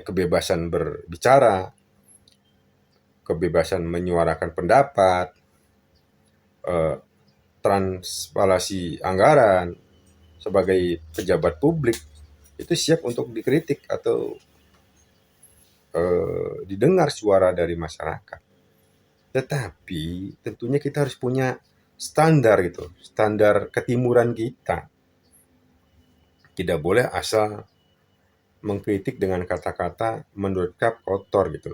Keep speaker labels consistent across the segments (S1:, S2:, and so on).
S1: kebebasan berbicara, kebebasan menyuarakan pendapat, transparansi anggaran. Sebagai pejabat publik itu siap untuk dikritik atau didengar suara dari masyarakat. Tetapi tentunya kita harus punya standar gitu, standar ketimuran kita. Tidak boleh asal mengkritik dengan kata-kata menurut Kap kotor gitu.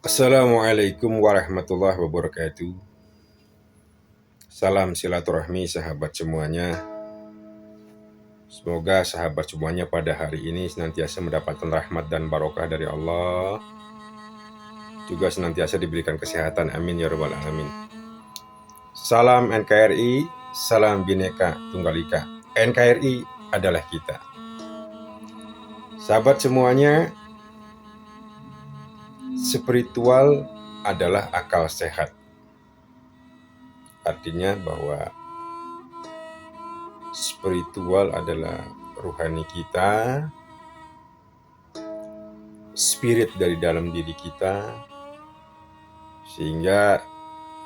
S1: Assalamualaikum warahmatullahi wabarakatuh. Salam silaturahmi sahabat semuanya. Semoga sahabat semuanya pada hari ini senantiasa mendapatkan rahmat dan barokah dari Allah. Juga senantiasa diberikan kesehatan, amin ya rabbal alamin. Salam NKRI, salam Bhinneka Tunggal Ika. NKRI adalah kita. Sahabat semuanya, spiritual adalah akal sehat. Artinya bahwa spiritual adalah rohani kita, spirit dari dalam diri kita, sehingga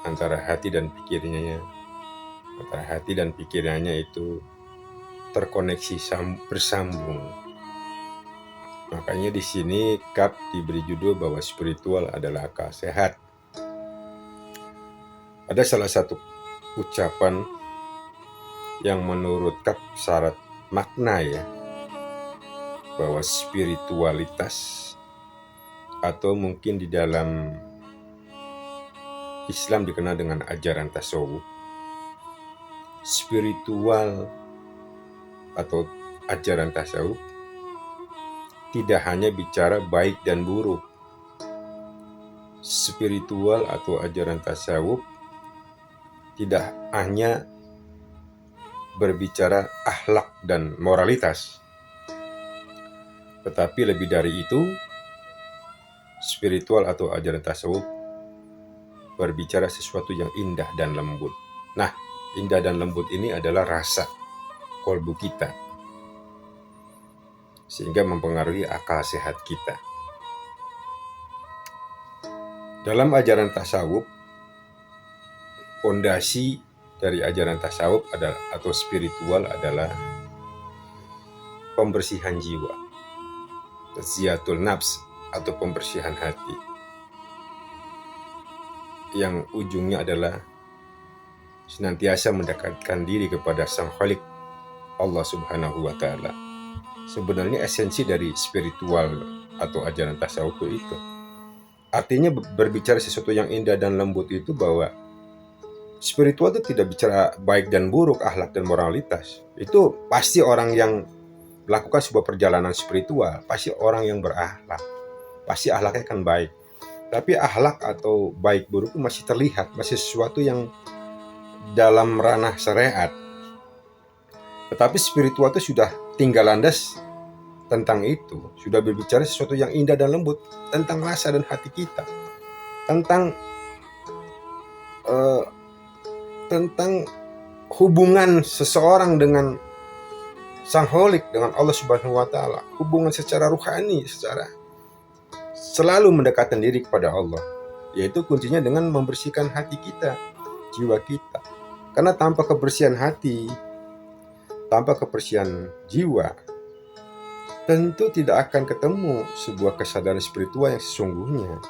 S1: antara hati dan pikirannya itu terkoneksi, bersambung. Makanya di sini Kap diberi judul bahwa spiritual adalah akal sehat. Ada salah satu ucapan yang menurut Kap syarat makna ya, bahwa spiritualitas atau mungkin di dalam Islam dikenal dengan ajaran tasawuf. Spiritual atau ajaran tasawuf tidak hanya bicara baik dan buruk. Spiritual atau ajaran tasawuf tidak hanya berbicara akhlak dan moralitas, tetapi lebih dari itu, spiritual atau ajaran tasawuf berbicara sesuatu yang indah dan lembut. Nah, indah dan lembut ini adalah rasa kolbu kita, sehingga mempengaruhi akal sehat kita. Dalam ajaran tasawuf, fondasi dari ajaran tasawuf atau spiritual adalah pembersihan jiwa, tazkiyatul nafs atau pembersihan hati, yang ujungnya adalah senantiasa mendekatkan diri kepada Sang Khalik Allah Subhanahu wa Ta'ala. Sebenarnya esensi dari spiritual atau ajaran tasawuf itu artinya berbicara sesuatu yang indah dan lembut, itu bahwa spiritual itu tidak bicara baik dan buruk, akhlak dan moralitas. Itu pasti orang yang melakukan sebuah perjalanan spiritual, pasti orang yang berakhlak, pasti akhlaknya akan baik. Tapi akhlak atau baik buruk itu masih terlihat, masih sesuatu yang dalam ranah syariat. Tetapi spiritual itu sudah tinggal landas tentang itu, sudah berbicara sesuatu yang indah dan lembut, tentang rasa dan hati kita, tentang hubungan seseorang dengan Sang Khalik, dengan Allah Subhanahu wa Ta'ala, hubungan secara ruhani, secara selalu mendekatkan diri kepada Allah, yaitu kuncinya dengan membersihkan hati kita, jiwa kita. Karena tanpa kebersihan hati, tanpa kebersihan jiwa, tentu tidak akan ketemu sebuah kesadaran spiritual yang sesungguhnya.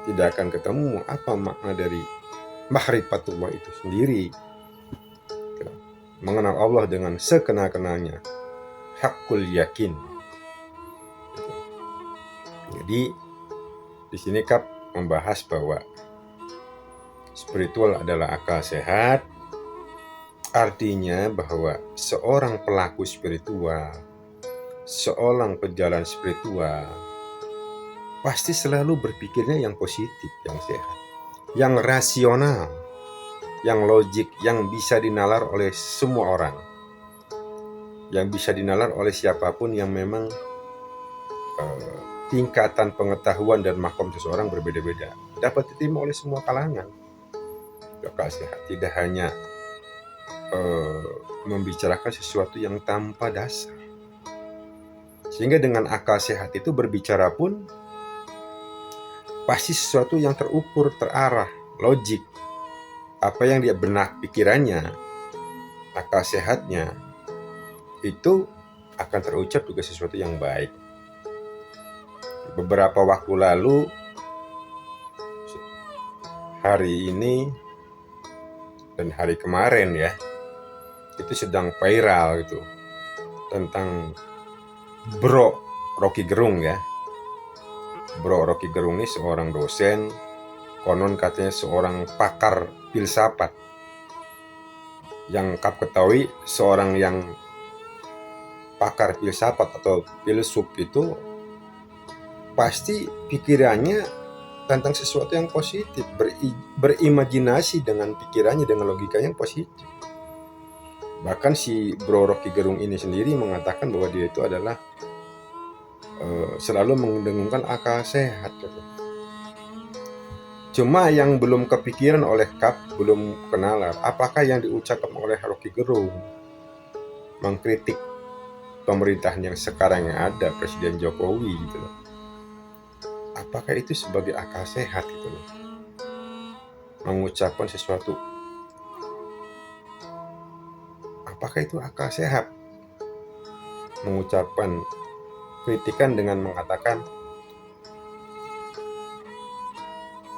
S1: Tidak akan ketemu apa makna dari ma'rifatullah itu sendiri. Mengenal Allah dengan sekenal-kenalnya, hakul yakin. Jadi di sini Kap membahas bahwa spiritual adalah akal sehat. Artinya bahwa seorang pelaku spiritual, seorang pejalan spiritual, pasti selalu berpikirnya yang positif, yang sehat, yang rasional, yang logik, yang bisa dinalar oleh semua orang, yang bisa dinalar oleh siapapun yang memang tingkatan pengetahuan dan makom seseorang berbeda-beda, dapat diterima oleh semua kalangan. Akal sehat tidak hanya membicarakan sesuatu yang tanpa dasar, sehingga dengan akal sehat itu berbicara pun pasti sesuatu yang terukur, terarah, logik. Apa yang dia benak pikirannya, akal sehatnya, itu akan terucap juga sesuatu yang baik. Beberapa waktu lalu, hari ini dan hari kemarin ya, itu sedang viral gitu tentang Bro Rocky Gerung ya. Bro Rocky Gerung ini seorang dosen, konon katanya seorang pakar filsafat. Yang kap ketahui, seorang yang pakar filsafat atau filsuf itu pasti pikirannya tentang sesuatu yang positif, berimajinasi dengan pikirannya, dengan logikanya yang positif. Bahkan si Bro Rocky Gerung ini sendiri mengatakan bahwa dia itu adalah selalu mendengungkan akal sehat gitu. Cuma yang belum kepikiran oleh Kap, belum kenalar, apakah yang diucapkan oleh Rocky Gerung mengkritik pemerintahan yang sekarang yang ada, Presiden Jokowi gitu loh. Apakah itu sebagai akal sehat gitu loh? Mengucapkan sesuatu, apakah itu akal sehat? Mengucapkan kritikan dengan mengatakan,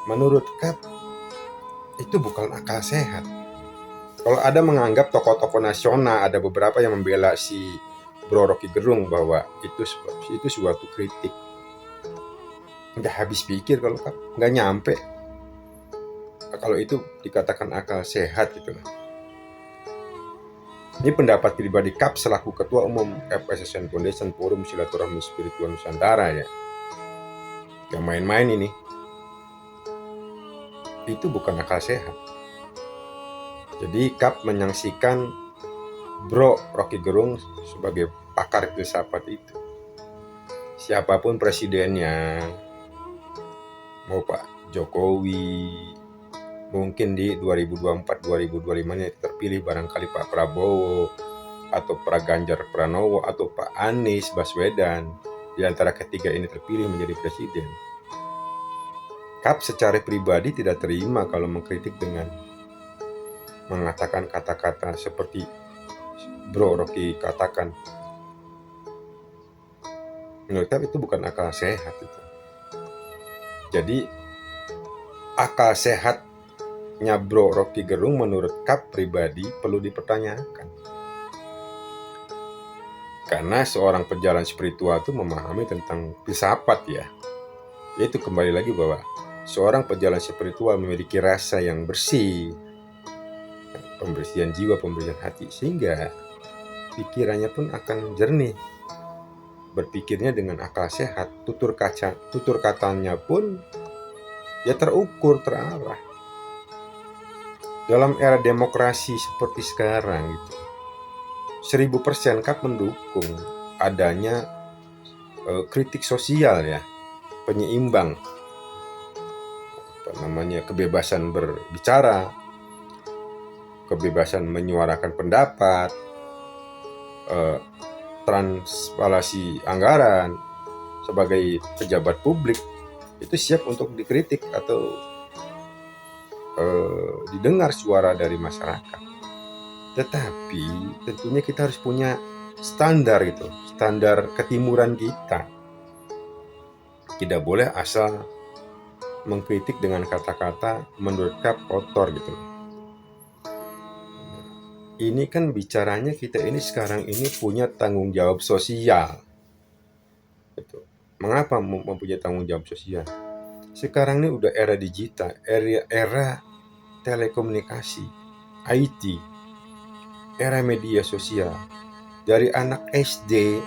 S1: menurut Kap, itu bukan akal sehat. Kalau ada menganggap tokoh-tokoh nasional, ada beberapa yang membela si Bro Rocky Gerung bahwa itu suatu kritik. Nggak habis pikir kalau Kap, nggak nyampe. Kalau itu dikatakan akal sehat gitu loh. Ini pendapat pribadi Kap selaku Ketua Umum FSSN Foundation Forum Silaturahmi Spiritual Nusantara ya. Yang main-main ini. Itu bukan akal sehat. Jadi Kap menyaksikan Bro Rocky Gerung sebagai pakar filsafat itu. Siapapun presidennya, mau Pak Jokowi, mungkin di 2024-2025 ini terpilih barangkali Pak Prabowo, atau Pak Ganjar Pranowo, atau Pak Anies Baswedan, di antara ketiga ini terpilih menjadi presiden. Kap secara pribadi tidak terima kalau mengkritik dengan mengatakan kata-kata seperti Bro Rocky katakan. Menurut Kap itu bukan akal sehat itu. Jadi akal sehatnya Bro Rocky Gerung menurut Kap pribadi perlu dipertanyakan. Karena seorang pejalan spiritual itu memahami tentang filsafat ya. Itu kembali lagi bahwa seorang pejalan spiritual memiliki rasa yang bersih, pembersihan jiwa, pembersihan hati, sehingga pikirannya pun akan jernih, berpikirnya dengan akal sehat, tutur katanya pun ya terukur, terarah. Dalam era demokrasi seperti sekarang gitu, 1000% Kap mendukung adanya kritik sosial ya, penyeimbang, kebebasan berbicara, kebebasan menyuarakan pendapat, transparansi anggaran. Sebagai pejabat publik itu siap untuk dikritik atau didengar suara dari masyarakat. Tetapi tentunya kita harus punya standar gitu, standar ketimuran kita. Tidak boleh asal mengkritik dengan kata-kata menurut Kap kotor gitu. Ini kan bicaranya kita ini sekarang ini punya tanggung jawab sosial. Gitu. Mengapa mempunyai tanggung jawab sosial? Sekarang ini udah era digital, era telekomunikasi, IT, era media sosial. Dari anak SD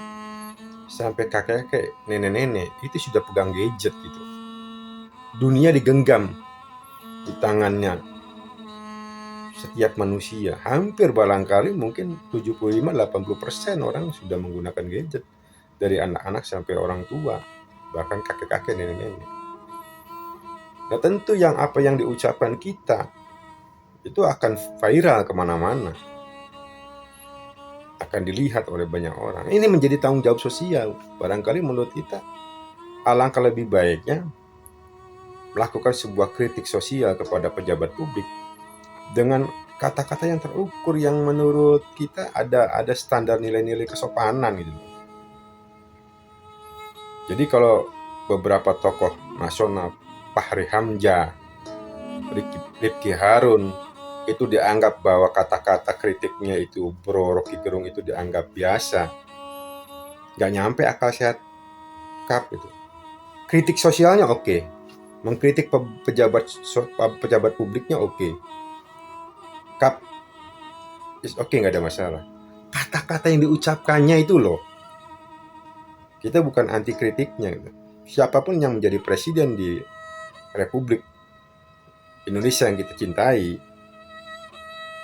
S1: sampai kakek-kakek, nenek-nenek itu sudah pegang gadget gitu. Dunia digenggam di tangannya setiap manusia. Hampir barangkali mungkin 75-80% orang sudah menggunakan gadget. Dari anak-anak sampai orang tua, bahkan kakek-kakek, nenek-nenek. Nah tentu apa yang diucapkan kita itu akan viral kemana-mana, akan dilihat oleh banyak orang. Ini menjadi tanggung jawab sosial. Barangkali menurut kita alangkah lebih baiknya melakukan sebuah kritik sosial kepada pejabat publik dengan kata-kata yang terukur, yang menurut kita ada standar nilai-nilai kesopanan gitu. Jadi kalau beberapa tokoh nasional, Fachri Hamzah, Rifki Harun, itu dianggap bahwa kata-kata kritiknya itu Bro Rocky Gerung itu dianggap biasa, nggak nyampe akal sehat kap itu. Kritik sosialnya oke, mengkritik pejabat publiknya oke, kap is oke, nggak ada masalah. Kata-kata yang diucapkannya itu loh, kita bukan anti kritiknya gitu. Siapapun yang menjadi presiden di Republik Indonesia yang kita cintai,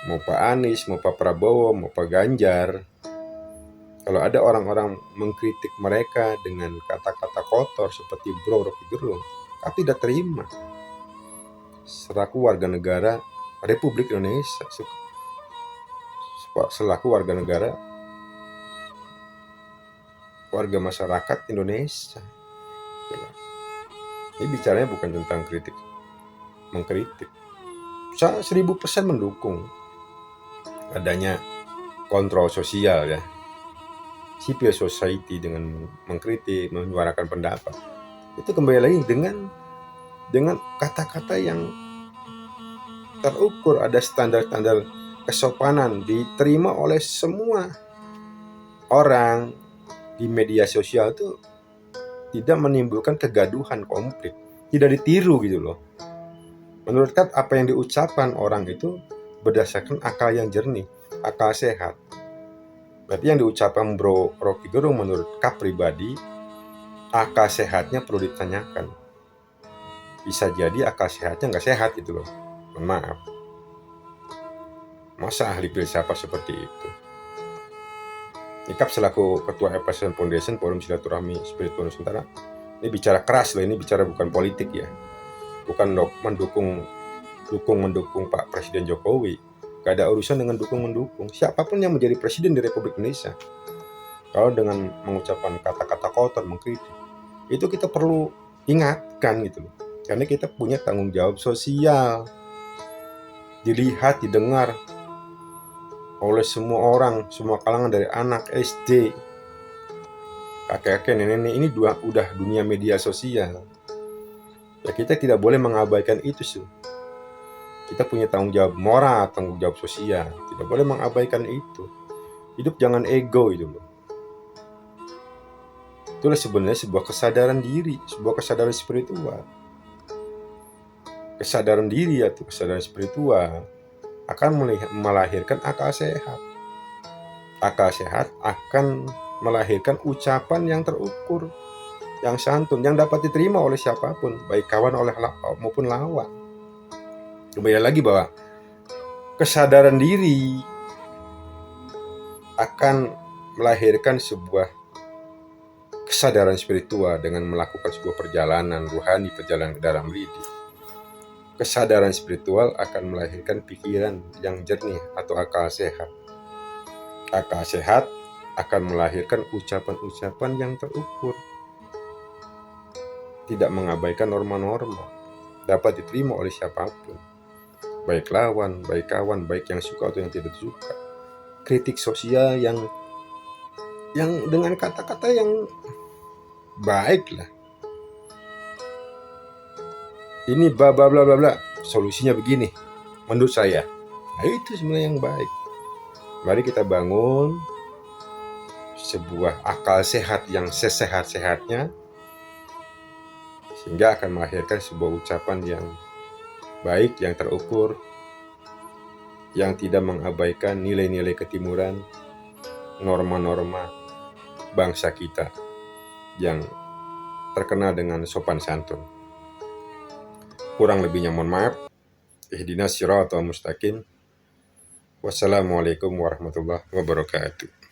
S1: mau Pak Anies, mau Pak Prabowo, mau Pak Ganjar, kalau ada orang-orang mengkritik mereka dengan kata-kata kotor seperti Bro Rocky Gerung, tapi tidak terima. Selaku warga negara Republik Indonesia, selaku warga negara, warga masyarakat Indonesia. Ini bicaranya bukan tentang kritik, mengkritik. Saya 1000% mendukung adanya kontrol sosial ya, civil society dengan mengkritik, menyuarakan pendapat. Itu kembali lagi dengan kata-kata yang terukur, ada standar-standar kesopanan, diterima oleh semua orang di media sosial itu, tidak menimbulkan kegaduhan konflik, tidak ditiru gitu loh. Menurut Kap, apa yang diucapkan orang itu berdasarkan akal yang jernih, akal sehat. Berarti yang diucapkan Bro Rocky Gerung menurut Kap pribadi, akal sehatnya perlu ditanyakan. Bisa jadi akal sehatnya nggak sehat gitu loh. Mohon maaf. Masa ahli filsafat seperti itu? Kap selaku Ketua Epsilon Foundation Forum Silaturahmi Spiritual Nusantara, ini bicara keras loh, ini bicara bukan politik ya. Bukan mendukung Pak Presiden Jokowi. Gak ada urusan dengan dukung-mendukung. Siapapun yang menjadi presiden di Republik Indonesia, kalau dengan mengucapkan kata-kata kotor, mengkritik, itu kita perlu ingatkan gitu loh. Karena kita punya tanggung jawab sosial. Dilihat, didengar oleh semua orang, semua kalangan dari anak SD, kakek-kakek, nenek-nenek, ini udah dunia media sosial. Ya kita tidak boleh mengabaikan itu sih. Kita punya tanggung jawab moral, tanggung jawab sosial. Tidak boleh mengabaikan itu. Hidup jangan ego itu loh. Itulah sebenarnya sebuah kesadaran diri, sebuah kesadaran spiritual. Kesadaran diri atau kesadaran spiritual akan melahirkan akal sehat. Akal sehat akan melahirkan ucapan yang terukur, yang santun, yang dapat diterima oleh siapapun, baik kawan maupun lawan. Kembali lagi bahwa kesadaran diri akan melahirkan sebuah kesadaran spiritual dengan melakukan sebuah perjalanan rohani, perjalanan ke dalam diri. Kesadaran spiritual akan melahirkan pikiran yang jernih atau akal sehat. Akal sehat akan melahirkan ucapan-ucapan yang terukur, tidak mengabaikan norma-norma, dapat diterima oleh siapapun, baik lawan, baik kawan, baik yang suka atau yang tidak suka. Kritik sosial yang dengan kata-kata yang baik lah. Ini bla bla bla bla bla, solusinya begini menurut saya. Nah, itu sebenarnya yang baik. Mari kita bangun sebuah akal sehat yang sesehat-sehatnya, sehingga akan melahirkan sebuah ucapan yang baik, yang terukur, yang tidak mengabaikan nilai-nilai ketimuran, norma-norma bangsa kita. yang terkenal dengan sopan santun. Kurang lebihnya mohon maaf. Ihdinas siratal mustaqim. Wassalamualaikum warahmatullahi wabarakatuh.